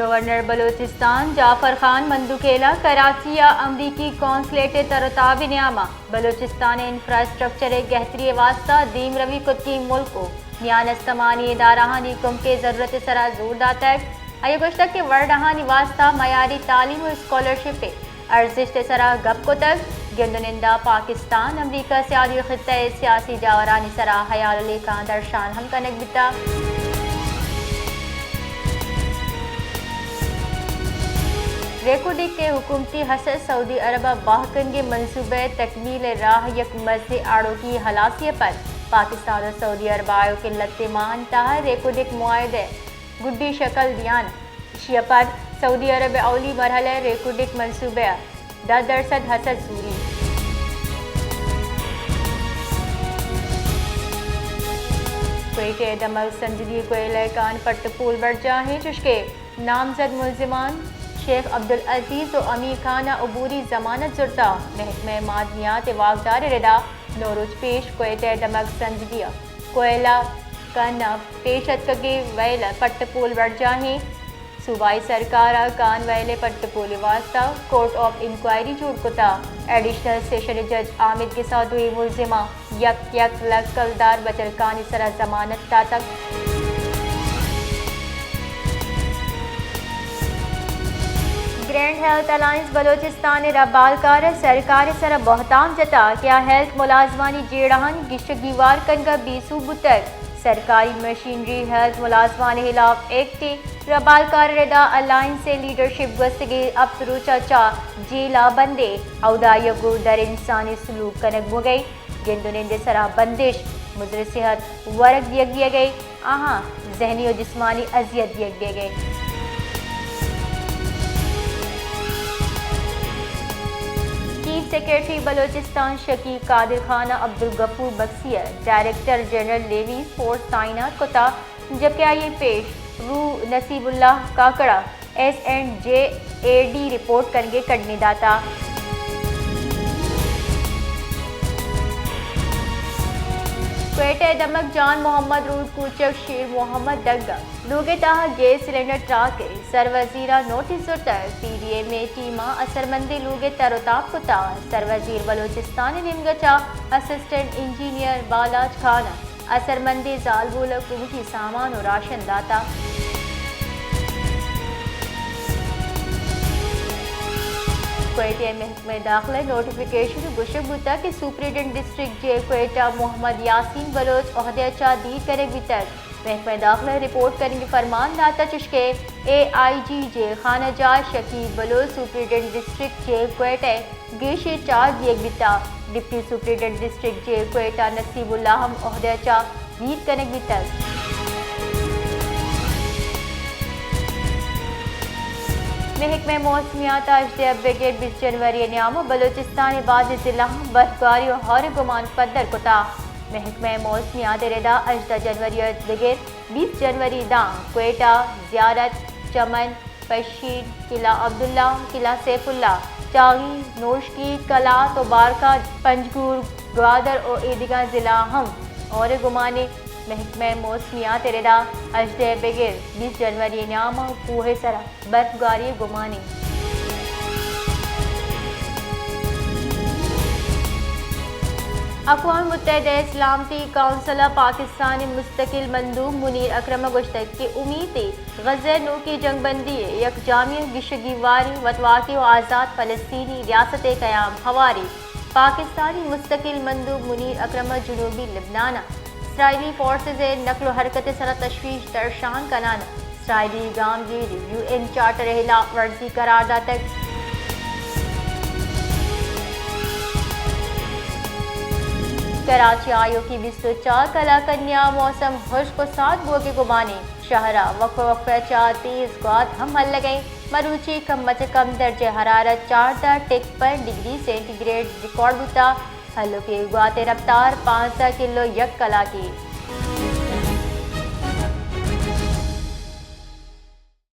governor Balochistan جعفر خان مندوکیلا کراچی یا امریکی consulate ترتاب نیامہ Balochistan infrastructure گہتری واسطہ دیم روی کتکی ملک کو نیانستمانی ادارہانی کم کے ضرورت سرا زور داتا ہے آئی گوشتک کے ورڈہانی واسطہ معیاری تعلیم و اسکالرشپ ارزش سرا گپ کو تک گندنندہ پاکستان امریکہ سیاسی خطہ سیاسی جاورانی سرا حیال علی خان درشان ہم کنک بتا ریکوڈک کے حکومتی حسد سعودی عرب باہکن کے منصوبہ تکمیل راہ یک مزے آڑوں کی ہلاسی پر پاکستان اور سعودی عرب آیو کے لتے ماہ انتہا ریکوڈک معاہدے گڈی شکل دیان شیعہ پر سعودی عرب اولی مرحلہ ریکوڈک منصوبہ 10% حسد سوری کوئٹے دمل سنجدی کوئلہ کان پٹ پول بڑھ جاہیں چشکے نامزد ملزمان شیخ عبدالعزیز و امیر خان عبوری ضمانت زرتا محکمہ معدنیات واقدار ردا نوروز پیش کوئٹہ دمک سنجدیہ کوئلہ کان پیشت کگے ویل پٹ پول بڑھ جاہیں صوبائی سرکار کان ویلے پٹ پول واسطہ کورٹ آف انکوائری جوڑ کتا ایڈیشنل سیشن جج عامد کے ساتھ ہوئی ملزمہ یک لکھ کلدار بچل کانی سرا ضمانت تا تک گرینڈ ہیلتھ الائنس بلوچستان ربالکار سرکار سر بہتام جتا کیا ہیلتھ ملازمانی جیڑہان گشگیوار کنگا بیسو بتر سرکاری مشینری ہیلتھ ملازمان خلاف ایکٹ ربالکار ردا الائنس سے لیڈرشپ گستگی افسرو چاچا جیلا بندے اودائی کو در انسانی سلوک کنگ مگئی گندنند سرا بندش مضر صحت ورق دیا گئی آہاں ذہنی و جسمانی اذیت دیا گئی چیف سیکرٹری بلوچستان شکیق قادر خان عبدالغفور بکسیہ ڈائریکٹر جنرل نیوی فورس تعینات کتا جبکہ آئیے پیش رو نصیب اللہ کاکڑا SNJAD رپورٹ کرنگے کڑنی داتا کوئٹہ دمک جان محمد رود کوچک شیر محمد ڈگا لوگے تاہا گیس سلنڈر ٹراک سر وزیرہ نوٹس زرتا PDA میں ٹیمہ اثر مندی لوگے تروتاب کتا سر وزیر بلوچستان نمگچا اسسٹنٹ انجینئر بالاج خان اثر مندی زالبول کمٹی سامان و راشن داتا کوئٹہ محکمہ داخلہ نوٹیفیکیشن گشک بتا کہ سپرنٹنڈنٹ ڈسٹرکٹ جے کوئٹہ محمد یاسین بلوچ عہدہ چا دید کرے بھی تک محکمہ داخلہ رپورٹ کریں گے فرمان داتا چشکے AIG جے خانہ جات شکیب بلوچ سپرنٹنڈنٹ ڈسٹرکٹ جے کوئٹہ گیشے چارج دیگ بتا ڈپٹی سپرنٹنڈنٹ ڈسٹرکٹ جے کوئٹہ نصیب اللہ ہم عہدہ چا دید کرے بھی تک محکمہ موسمیات اجدہ بریگیڈ 20 جنوری نیامہ بلوچستان بعض ضلع برفباری و ہور گمان پدر کتا محکمہ موسمیات ردا اجدہ جنوری بریگیڈ 20 جنوری دان کوئٹہ زیارت چمن پشین قلعہ عبداللہ قلعہ سیف اللہ چاغی نوشکی کلا تو بارکا پنجگور گوادر اور ایدگاہ ضلع ہم اور گمانے محکمہ موسمیات ردا اجدہ بغیر 20 جنوری نیامہ کوہ سرا برفگاری گمانی اقوام متحدہ سلامتی کونسل پاکستان مستقل مندوب منیر اکرم گشتک کی امید غزہ نو کی جنگ بندی یک جامع گشگیواری وطواقی و آزاد فلسطینی ریاست قیام ہواری پاکستانی مستقل مندوب منیر اکرم جنوبی لبنان اسرائیلی فورسز نقل و حرکت سر تشویش درشان کنان اسرائیلی گام گیر UN چارٹر خلاف ورزی قرار داتا کراچی آیو کی 24 کلا کنیا موسم خشک و ساتھ بو کے گمانے شہرہ وقفہ چار تیز گواد ہم حل لگئیں مروچی کم از کم درجہ حرارت 4.1 ڈگری سینٹی گریڈ ریکارڈ ہوتا حلو کے گواتے رفتار 5 کلو یک کلا کی